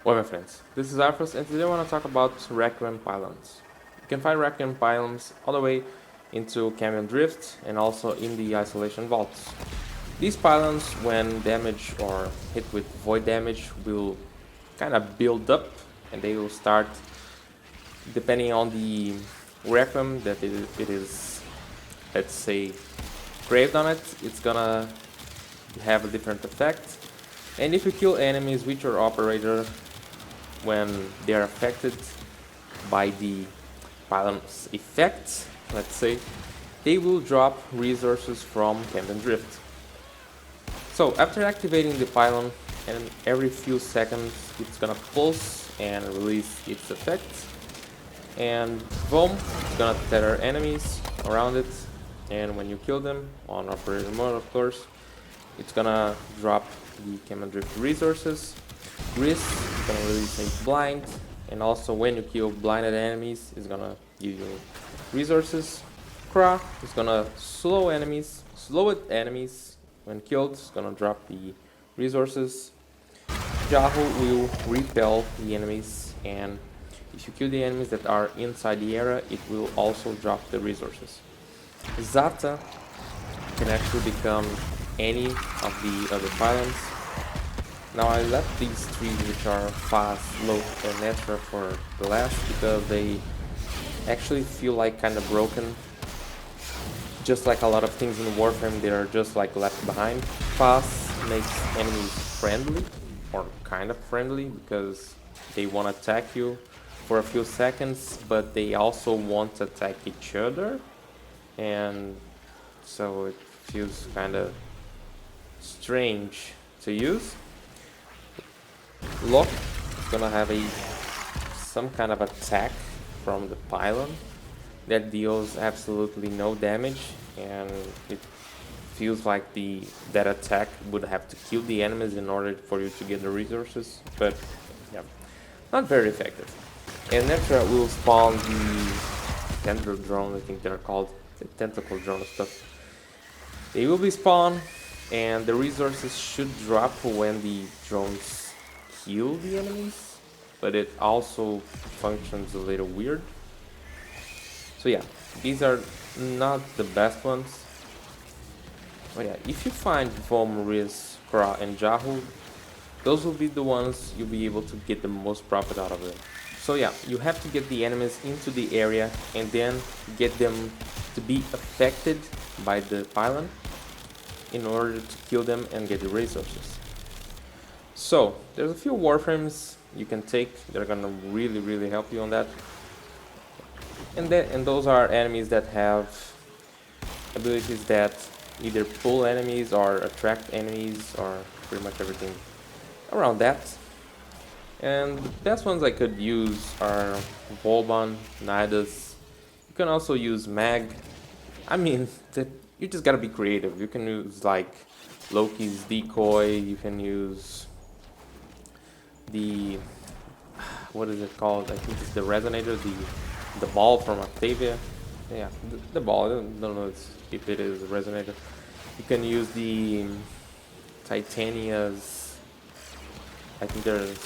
Well, my friends, this is Arthur, and today I want to talk about Requiem Pylons. You can find Requiem Pylons all the way into Canyon Drift and also in the Isolation Vaults. These pylons, when damaged or hit with void damage, will kind of build up and they will start, depending on the Requiem that it is, let's say, graved on it, it's gonna have a different effect. And if you kill enemies with your operator, when they are affected by the pylon's effect, let's say, they will drop resources from Camden Drift. So after activating the pylon, and every few seconds it's gonna pulse and release its effects, and boom, it's gonna tether enemies around it, and when you kill them on operator mode, of course, it's gonna drop the Camden Drift resources. Gris is gonna release a blind, and also when you kill blinded enemies, it's gonna give you resources. Kra is gonna slow it enemies when killed, it's gonna drop the resources. Jahu will repel the enemies, and if you kill the enemies that are inside the area, it will also drop the resources. Zata can actually become any of the other pylons. Now I left these three, which are fast, low, and natural, for the last because they actually feel like kind of broken. Just like a lot of things in Warframe, they are just like left behind. Fast makes enemies friendly, or kind of friendly, because they want to attack you for a few seconds, but they also want to attack each other, and so it feels kind of strange to use. Lock is gonna have some kind of attack from the pylon that deals absolutely no damage, and it feels like that attack would have to kill the enemies in order for you to get the resources, but yeah, not very effective. And after that will spawn the tentacle drone, I think they're called, the tentacle drone stuff. They will be spawned, and the resources should drop when the drones kill the enemies, but it also functions a little weird. So yeah, these are not the best ones. But yeah, if you find Vom, Riz, Kra, and Jahu, those will be the ones you'll be able to get the most profit out of them. So yeah, you have to get the enemies into the area and then get them to be affected by the pylon in order to kill them and get the resources. So there's a few Warframes you can take that are gonna really help you on that. And those are enemies that have abilities that either pull enemies or attract enemies, or pretty much everything around that. And the best ones I could use are Volban, Nidus. You can also use Mag. I mean, you just gotta be creative. You can use like Loki's decoy, you can use the, what is it called? I think it's the resonator, the ball from Octavia. Yeah, the ball. I don't know if it is a resonator. You can use the Titania's. I think there's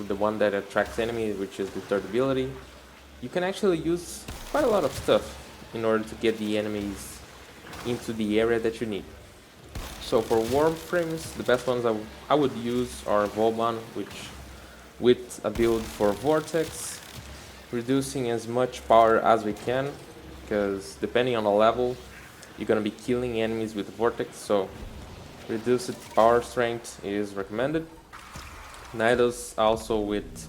the one that attracts enemies, which is the third ability. You can actually use quite a lot of stuff in order to get the enemies into the area that you need. So for Warframes, the best ones I would use are Volban, which with a build for Vortex, reducing as much power as we can, because depending on the level, you're gonna be killing enemies with Vortex, so reduced power strength is recommended. Nidus also with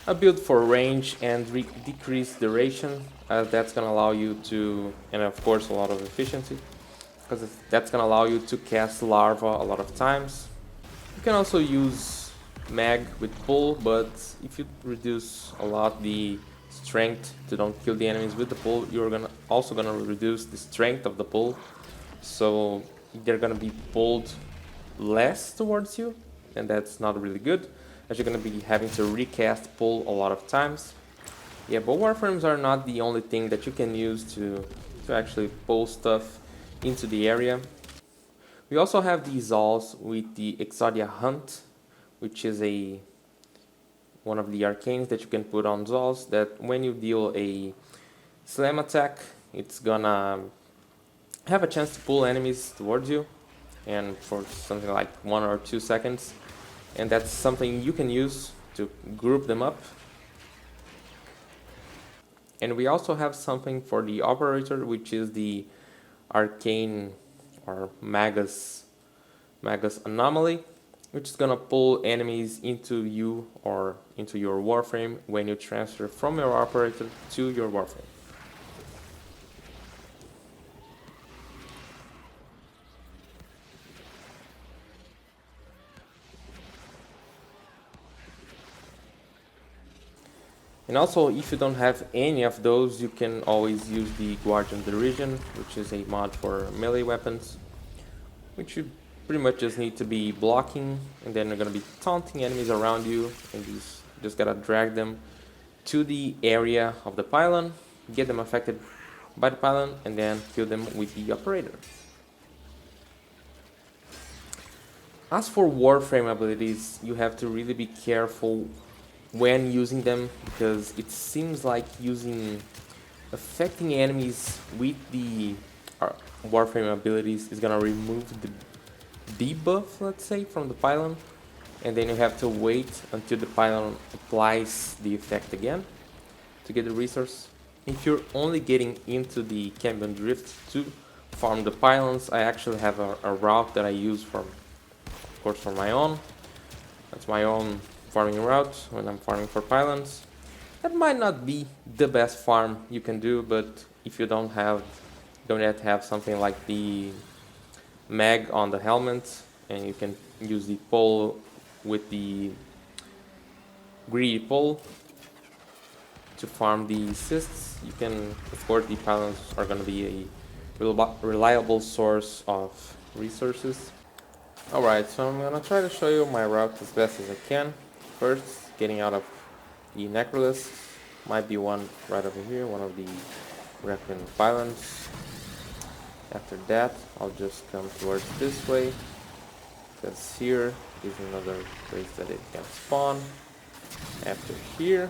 a build for range and decreased duration, as that's gonna allow you to, and of course a lot of efficiency, because that's gonna allow you to cast larva a lot of times. You can also use Mag with pull, but if you reduce a lot the strength to don't kill the enemies with the pull, you're also gonna reduce the strength of the pull, so they're gonna be pulled less towards you, and that's not really good, as you're gonna be having to recast pull a lot of times. Yeah, but Warframes are not the only thing that you can use to actually pull stuff into the area. We also have the Zals with the Exodia Hunt, which is a one of the arcanes that you can put on Zolls, that when you deal a slam attack, it's gonna have a chance to pull enemies towards you, and for something like 1 or 2 seconds, and that's something you can use to group them up. And we also have something for the operator, which is the arcane or Magus anomaly, which is gonna pull enemies into you or into your Warframe when you transfer from your operator to your Warframe. And also, if you don't have any of those, you can always use the Guardian Derision, which is a mod for melee weapons, which you pretty much just need to be blocking, and then you're going to be taunting enemies around you, and you just gotta drag them to the area of the pylon, get them affected by the pylon, and then kill them with the operator. As for Warframe abilities, you have to really be careful when using them, because it seems like affecting enemies with the Warframe abilities is gonna remove the debuff, let's say, from the pylon, and then you have to wait until the pylon applies the effect again to get the resource. If you're only getting into the Cambion Drift to farm the pylons, I actually have a route that I use of course, for my own. That's my own farming route when I'm farming for pylons. That might not be the best farm you can do, but if you don't yet have something like the mag on the helmet, and you can use the pole with the greedy pole to farm the assists, you can, of course, the pylons are going to be a reliable source of resources. Alright, so I'm going to try to show you my route as best as I can. First, getting out of the Necrolis, might be one right over here, one of the Requiem Pylons. After that, I'll just come towards this way, because here is another place that it can spawn. After here,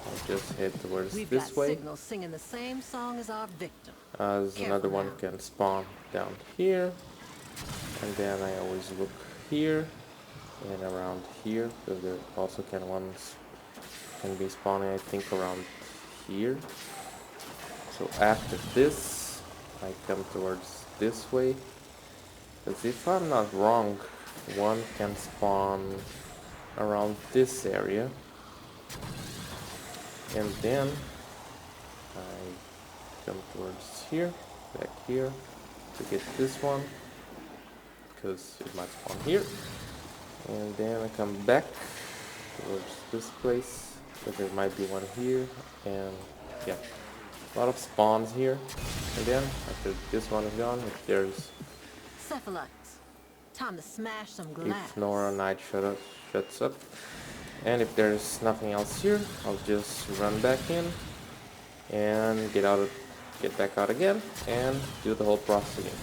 I'll just head towards this way. Singing the same song as our victim. As another one can spawn down here, and then I always look here and around here, because there also can be spawning, I think, around here. So after this, I come towards this way, because if I'm not wrong, one can spawn around this area, and then I come towards here, back here, to get this one, because it might spawn here, and then I come back towards this place, because there might be one here, and yeah, a lot of spawns here. And then after this one is gone, if there's time to smash some glass. If Nora Knight shuts up, and if there's nothing else here, I'll just run back in and get back out again, and do the whole process again.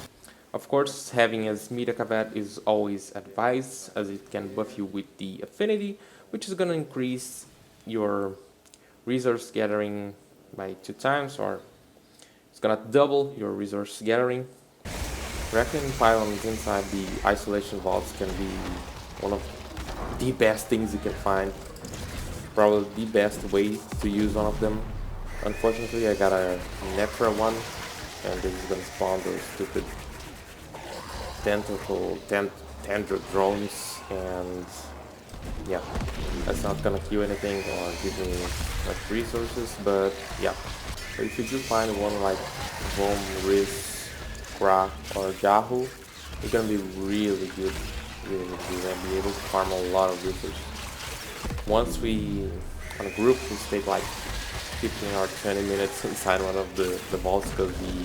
Of course, having a Smita Kavat is always advised, as it can buff you with the affinity, which is going to increase your resource gathering by 2 times, or it's going to double your resource gathering. Requiem Pylons inside the isolation vaults can be one of the best things you can find. Probably the best way to use one of them. Unfortunately, I got a Netra one, and this is gonna spawn those stupid tendril drones, and yeah, that's not gonna kill anything or give me much resources, but yeah. So if you do find one like Vom, Riz, Kra, or Jahu, it's gonna be really good. Really good. You're gonna be able to farm a lot of resources. Once we, on a group, we stay like 15 or 20 minutes inside one of the vaults, because the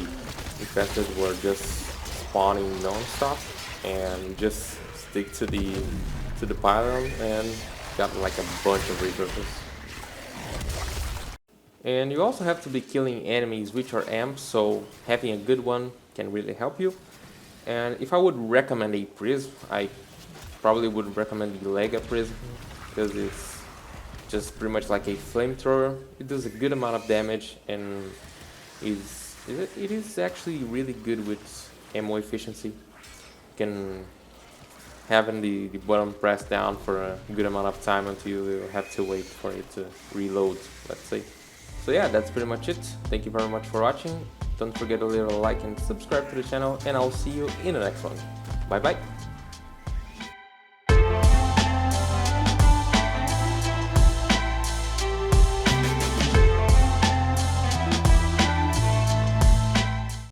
infested were just spawning non-stop, and just stick to the pylon and got like a bunch of resources. And you also have to be killing enemies which are amps, so having a good one can really help you. And if I would recommend a prism, I probably would recommend the Lega prism, because just pretty much like a flamethrower. It does a good amount of damage and it is actually really good with ammo efficiency. You can having the button pressed down for a good amount of time until you have to wait for it to reload, let's say. So yeah, that's pretty much it. Thank you very much for watching. Don't forget to leave a like and subscribe to the channel, and I'll see you in the next one. Bye bye.